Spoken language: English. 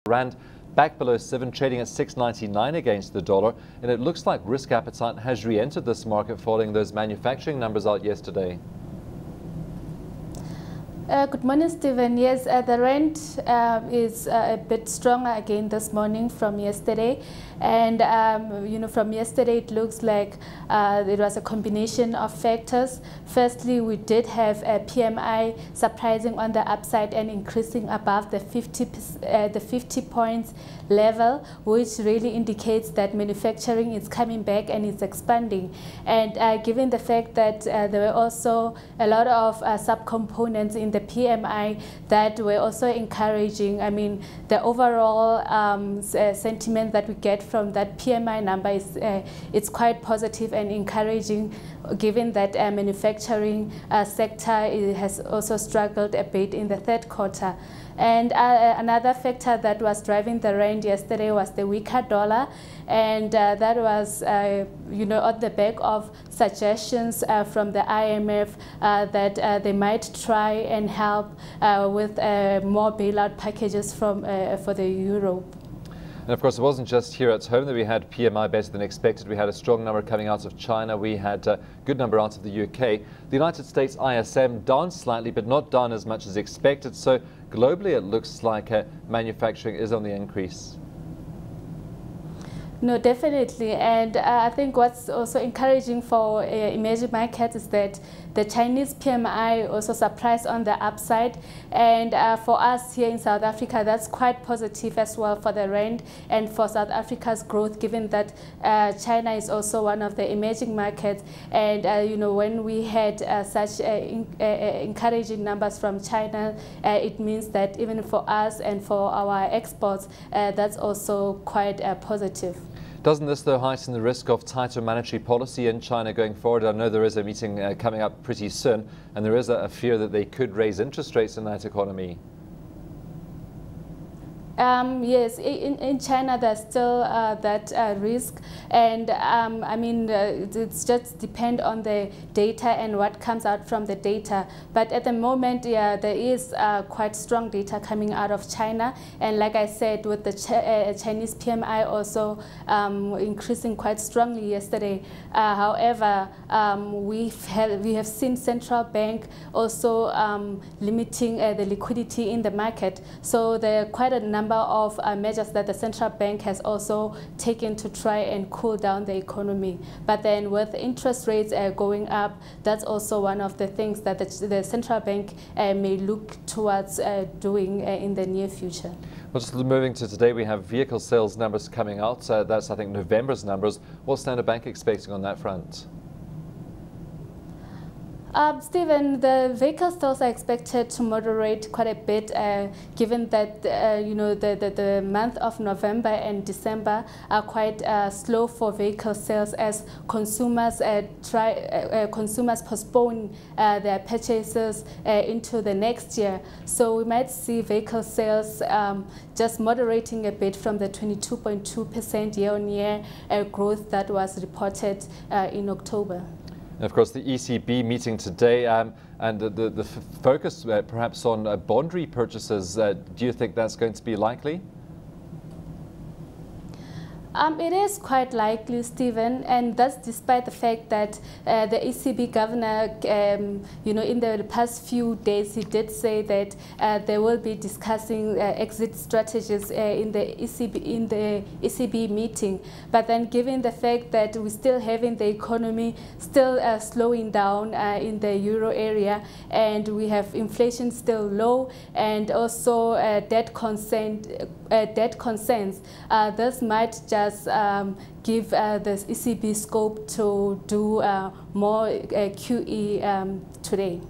Rand back below 7, trading at 6.99 against the dollar, and it looks like risk appetite has re-entered this market following those manufacturing numbers out yesterday. Good morning, Stephen. Yes, the rand is a bit stronger again this morning from yesterday, and from yesterday it looks like it was a combination of factors. Firstly, we did have a PMI surprising on the upside and increasing above the 50 points level, which really indicates that manufacturing is coming back and it's expanding. And given the fact that there were also a lot of subcomponents in the PMI that were also encouraging. I mean, the overall sentiment that we get from that PMI number is it's quite positive and encouraging, given that manufacturing sector has also struggled a bit in the third quarter. And another factor that was driving the rand yesterday was the weaker dollar, and that was, on the back of suggestions from the IMF that they might try and help with more bailout packages for the euro. And of course, it wasn't just here at home that we had PMI better than expected. We had a strong number coming out of China. We had a good number out of the UK. The United States ISM down slightly, but not down as much as expected. So globally, it looks like manufacturing is on the increase. No, definitely. And I think what's also encouraging for emerging markets is that the Chinese PMI also surprised on the upside. And for us here in South Africa, that's quite positive as well for the rand and for South Africa's growth, given that China is also one of the emerging markets. And, when we had such encouraging numbers from China, it means that even for us and for our exports, that's also quite positive. Doesn't this, though, heighten the risk of tighter monetary policy in China going forward? I know there is a meeting coming up pretty soon, and there is a fear that they could raise interest rates in that economy. Yes, in China there's still that risk, and it's just depend on the data and what comes out from the data. But at the moment, yeah, there is quite strong data coming out of China, and like I said, with the Chinese PMI also increasing quite strongly yesterday. However, we have seen central bank also limiting the liquidity in the market. So there are quite a number of measures that the central bank has also taken to try and cool down the economy. But then with interest rates going up, that's also one of the things that the central bank may look towards doing in the near future. Well, just moving to today, we have vehicle sales numbers coming out. That's, I think, November's numbers. What's Standard Bank expecting on that front? Stephen, the vehicle sales are expected to moderate quite a bit, given that the month of November and December are quite slow for vehicle sales as consumers consumers postpone their purchases into the next year. So we might see vehicle sales just moderating a bit from the 22.2% year-on-year growth that was reported in October. And of course, the ECB meeting today and the focus perhaps on bond repurchases. Do you think that's going to be likely? It is quite likely, Stephen, and that's despite the fact that the ECB governor, in the past few days, he did say that they will be discussing exit strategies in the ECB meeting. But then, given the fact that we're still having the economy still slowing down in the euro area, and we have inflation still low, and also debt concerns, this might just give the ECB scope to do more QE today.